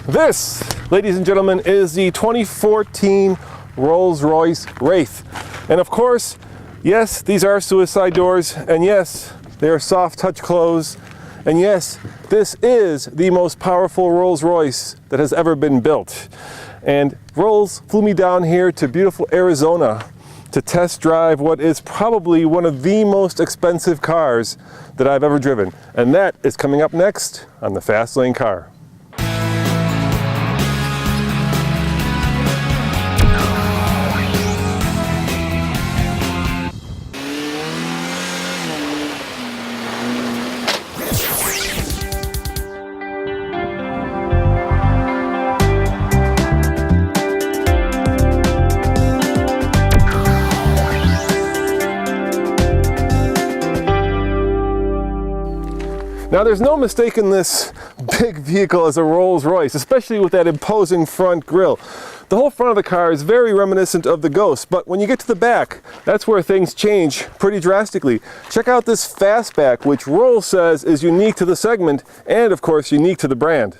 This, ladies and gentlemen, is the 2014 Rolls-Royce Wraith. And of course, yes, these are suicide doors, and yes, they are soft touch close, and yes, this is the most powerful Rolls-Royce that has ever been built. And Rolls flew me down here to beautiful Arizona to test drive what is probably one of the most expensive cars that I've ever driven. And that is coming up next on the Fast Lane Car. Now there's no mistaking this big vehicle as a Rolls-Royce, especially with that imposing front grille. The whole front of the car is very reminiscent of the Ghost, but when you get to the back, that's where things change pretty drastically. Check out this fastback, which Rolls says is unique to the segment and of course unique to the brand.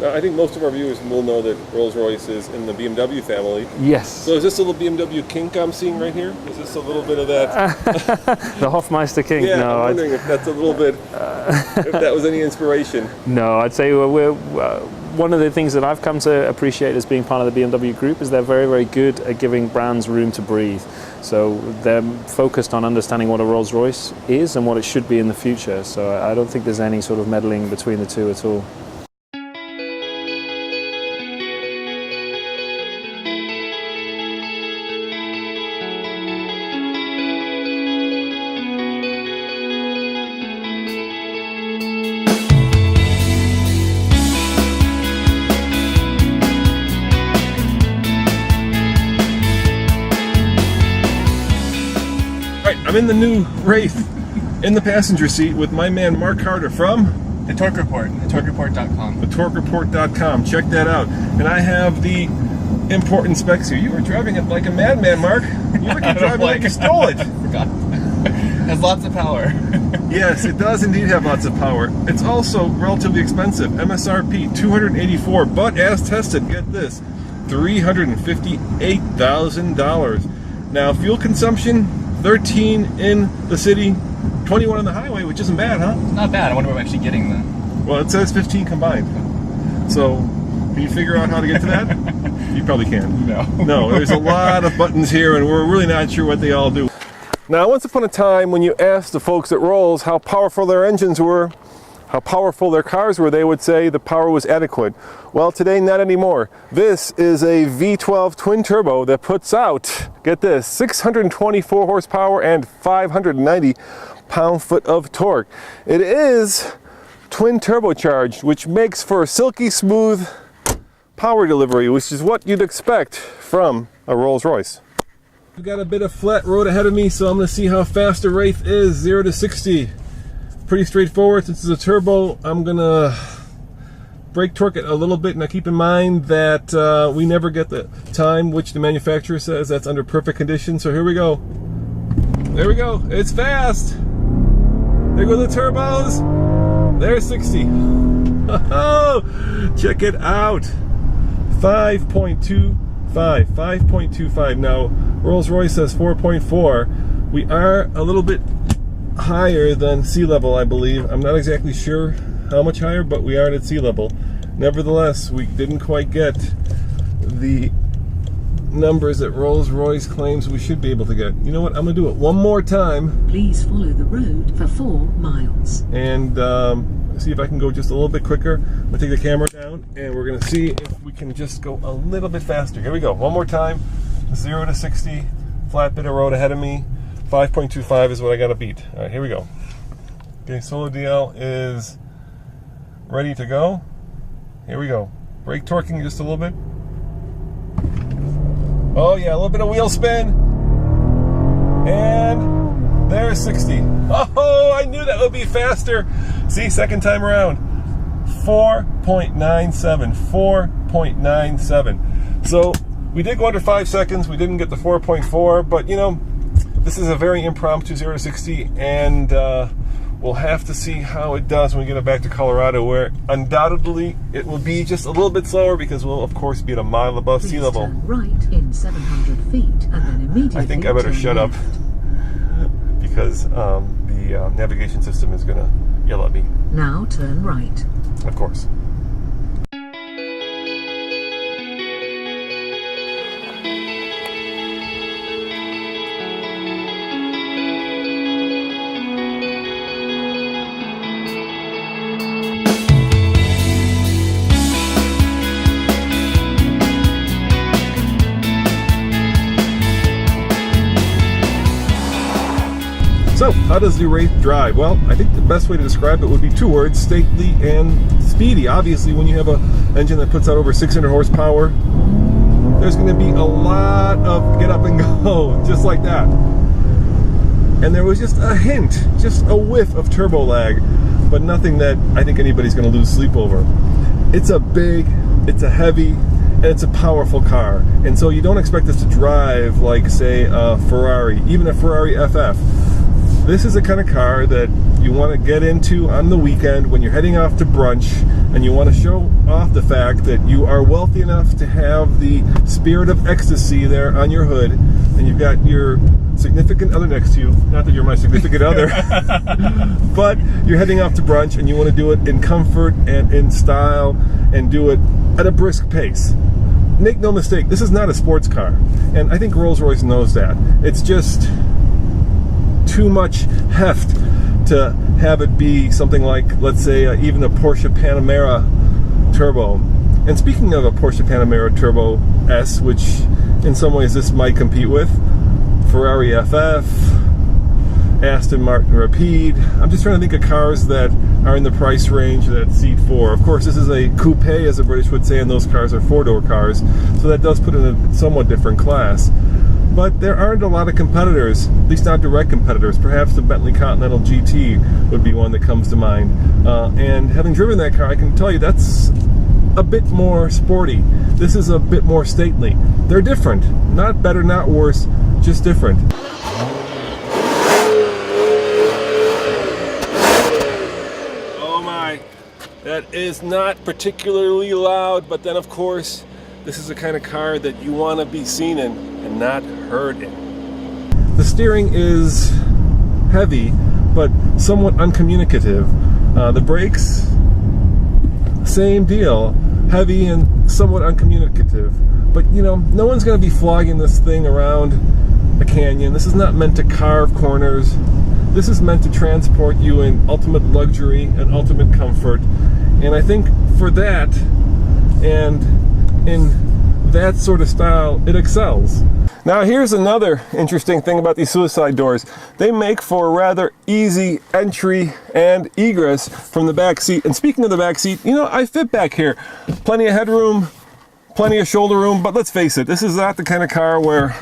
Now, I think most of our viewers will know that Rolls-Royce is in the BMW family. Yes. So is this a little BMW kink I'm seeing right here? Is this a little bit of that? The Hofmeister kink? Yeah, no, I'm wondering if that's a little bit, if that was any inspiration. No, I'd say one of the things that I've come to appreciate as being part of the BMW group is they're very, very good at giving brands room to breathe. So they're focused on understanding what a Rolls-Royce is and what it should be in the future. So I don't think there's any sort of meddling between the two at all. I'm in the new Wraith in the passenger seat with my man Mark Carter from The Torque Report, thetorquereport.com. thetorquereport.com. Check that out. And I have the important specs here. You were driving it like a madman, Mark. You were driving like you stole it. I forgot. It has lots of power. Yes, it does indeed have lots of power. It's also relatively expensive. MSRP $284, but as tested, get this, $358,000. Now, fuel consumption, 13 in the city, 21 on the highway, which isn't bad, huh? It's not bad. I wonder what I'm actually getting then. Well, it says 15 combined. So, can you figure out how to get to that? You probably can. No. No, there's a lot of buttons here, and we're really not sure what they all do. Now, once upon a time, when you asked the folks at Rolls how powerful their engines were, how powerful their cars were, they would say the power was adequate. Well, today, not anymore. This is a V12 twin turbo that puts out, get this, 624 horsepower and 590 pound-foot of torque. It is twin turbocharged, which makes for silky smooth power delivery, which is what you'd expect from a Rolls-Royce. I've got a bit of flat road ahead of me, so I'm going to see how fast the Wraith is, 0 to 60. Pretty straightforward. Since it's a turbo, I'm gonna brake torque it a little bit. Now keep in mind that we never get the time which the manufacturer says that's under perfect condition. So here we go. There we go. It's fast. There go the turbos. There's 60. Oh, check it out. 5.25. 5.25. Now Rolls-Royce says 4.4. We are a little bit higher than sea level, I believe. I'm not exactly sure how much higher, but we are at sea level. Nevertheless, we didn't quite get the numbers that Rolls-Royce claims we should be able to get. You know what? I'm going to do it one more time. Please follow the road for 4 miles. And see if I can go just a little bit quicker. I'm going to take the camera down, and we're going to see if we can just go a little bit faster. Here we go. One more time. 0 to 60. Flat bit of road ahead of me. 5.25 is what I got to beat. All right, here we go. Okay, Solo DL is ready to go. Here we go. Brake torquing just a little bit. Oh yeah, a little bit of wheel spin. And there's 60. Oh, I knew that would be faster. See, second time around. 4.97. 4.97. So we did go under 5 seconds. We didn't get the 4.4, but you know, this is a very impromptu 0 to 60, and We'll have to see how it does when we get it back to Colorado, where undoubtedly it will be just a little bit slower because we'll, of course, be at a mile above sea Please level. turn right in 700 feet and then immediately I think I better turn shut up left. because the navigation system is going to yell at me, Now turn right. of course. So, how does the Wraith drive? Well, I think the best way to describe it would be two words: stately and speedy. Obviously, when you have an engine that puts out over 600 horsepower, there's going to be a lot of get up and go, just like that. And there was just a hint, just a whiff of turbo lag, but nothing that I think anybody's going to lose sleep over. It's a big, it's a heavy, and it's a powerful car. And so you don't expect this to drive like, say, a Ferrari, even a Ferrari FF. This is the kind of car that you want to get into on the weekend when you're heading off to brunch and you want to show off the fact that you are wealthy enough to have the spirit of ecstasy there on your hood, and you've got your significant other next to you. Not that you're my significant other, but you're heading off to brunch and you want to do it in comfort and in style and do it at a brisk pace. Make no mistake, this is not a sports car, and I think Rolls-Royce knows that. It's just too much heft to have it be something like, let's say, even a Porsche Panamera Turbo. And speaking of a Porsche Panamera Turbo S, which in some ways this might compete with, Ferrari FF, Aston Martin Rapide. I'm just trying to think of cars that are in the price range that seat four. Of course, this is a coupe, as the British would say, and those cars are four-door cars, so that does put it in a somewhat different class. But there aren't a lot of competitors, at least not direct competitors. Perhaps the Bentley Continental GT would be one that comes to mind. And having driven that car, I can tell you that's a bit more sporty. This is a bit more stately. They're different. Not better, not worse, just different. Oh my, that is not particularly loud, but then of course, this is the kind of car that you want to be seen in and not heard in. The steering is heavy, but somewhat uncommunicative. The brakes, same deal, heavy and somewhat uncommunicative. But you know, no one's going to be flogging this thing around a canyon. This is not meant to carve corners. This is meant to transport you in ultimate luxury and ultimate comfort. And I think for that, and in that sort of style, it excels. Now here's another interesting thing about these suicide doors. They make for a rather easy entry and egress from the back seat. And speaking of the back seat, you know, I fit back here. Plenty of headroom, plenty of shoulder room, but let's face it, this is not the kind of car where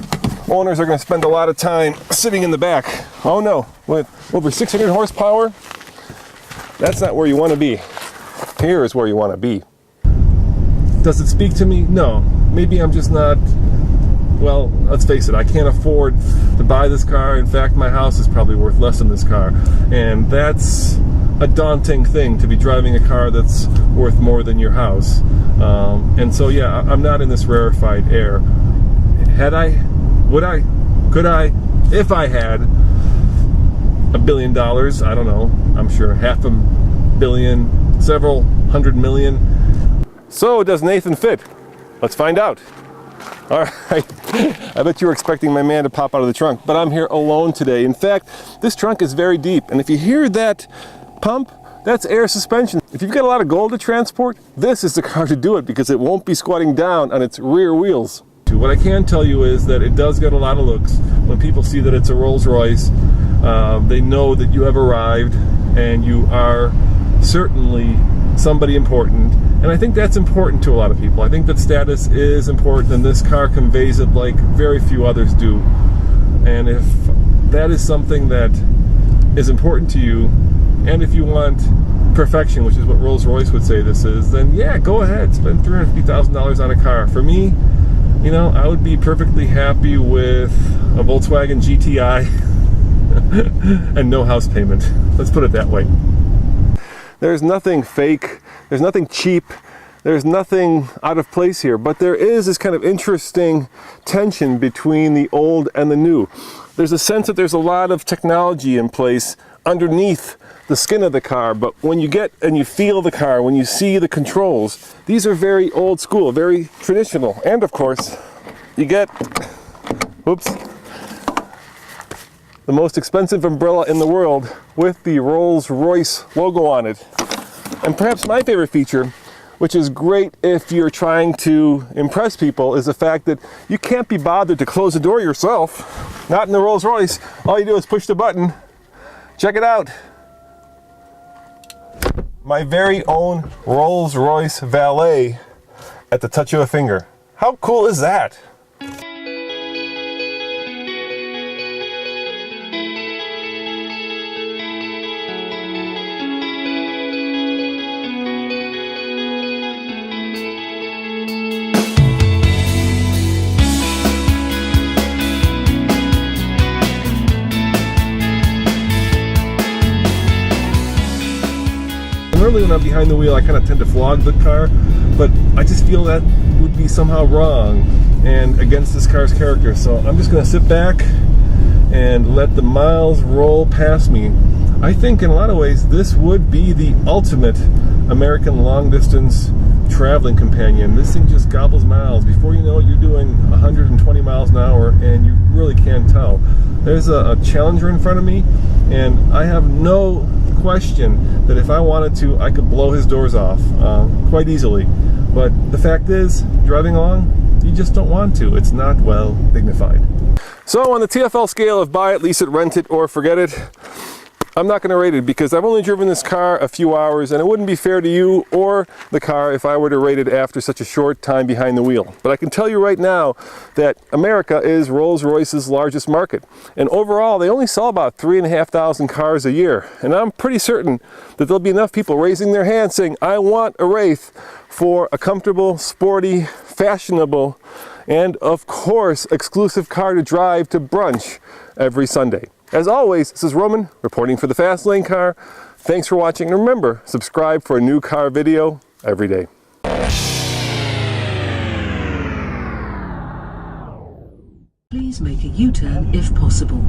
owners are going to spend a lot of time sitting in the back. Oh no, with over 600 horsepower, that's not where you want to be. Here is where you want to be. Does it speak to me? No. Maybe I'm just not, well, let's face it, I can't afford to buy this car. In fact, my house is probably worth less than this car. And that's a daunting thing, to be driving a car that's worth more than your house. And so, yeah, I'm not in this rarefied air. Had I, would I, could I, if I had $1 billion, I don't know, I'm sure $500 million, several hundred million. So, does Nathan fit? Let's find out. All right, I bet you were expecting my man to pop out of the trunk, but I'm here alone today. In fact, this trunk is very deep, and if you hear that pump, that's air suspension. If you've got a lot of gold to transport, this is the car to do it, because it won't be squatting down on its rear wheels. What I can tell you is that it does get a lot of looks. When people see that it's a Rolls-Royce, they know that you have arrived, and you are certainly somebody important. And I think that's important to a lot of people. I think that status is important, and this car conveys it like very few others do. And if that is something that is important to you, and if you want perfection, which is what Rolls-Royce would say this is, then yeah, go ahead, spend $350,000 on a car. For me, you know, I would be perfectly happy with a Volkswagen GTI and no house payment. Let's put it that way. There's nothing fake, there's nothing cheap, there's nothing out of place here, but there is this kind of interesting tension between the old and the new. There's a sense that there's a lot of technology in place underneath the skin of the car, but when you get and you feel the car, when you see the controls, these are very old school, very traditional. And of course, you get, whoops, the most expensive umbrella in the world with the Rolls-Royce logo on it. And perhaps my favorite feature, which is great if you're trying to impress people, is the fact that you can't be bothered to close the door yourself. Not in the Rolls-Royce. All you do is push the button. Check it out. My very own Rolls-Royce valet at the touch of a finger. How cool is that? Normally when I'm behind the wheel, I kind of tend to flog the car, but I just feel that would be somehow wrong and against this car's character. So I'm just going to sit back and let the miles roll past me. I think in a lot of ways this would be the ultimate American long-distance traveling companion. This thing just gobbles miles. Before you know it, you're doing 120 miles an hour and you really can't tell. There's a Challenger in front of me, and I have no question that if I wanted to, I could blow his doors off quite easily. But the fact is, driving along, you just don't want to. It's not well dignified. So on the TFL scale of buy it, lease it, rent it, or forget it, I'm not going to rate it because I've only driven this car a few hours, and it wouldn't be fair to you or the car if I were to rate it after such a short time behind the wheel. But I can tell you right now that America is Rolls-Royce's largest market, and overall they only sell about 3,500 cars a year, and I'm pretty certain that there'll be enough people raising their hands saying, I want a Wraith for a comfortable, sporty, fashionable, and of course exclusive car to drive to brunch every Sunday. As always, this is Roman reporting for the Fast Lane Car. Thanks for watching, and remember, subscribe for a new car video every day. Please make a U-turn if possible.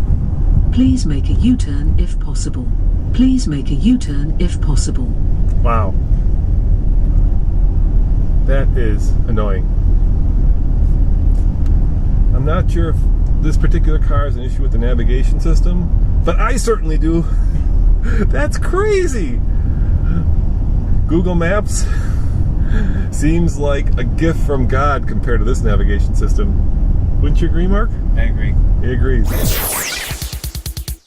Please make a U-turn if possible. Please make a U-turn if possible. Wow. That is annoying. I'm not sure if this particular car has an issue with the navigation system, but I certainly do. That's crazy. Google Maps seems like a gift from God compared to this navigation system. Wouldn't you agree, Mark? I agree. He agrees.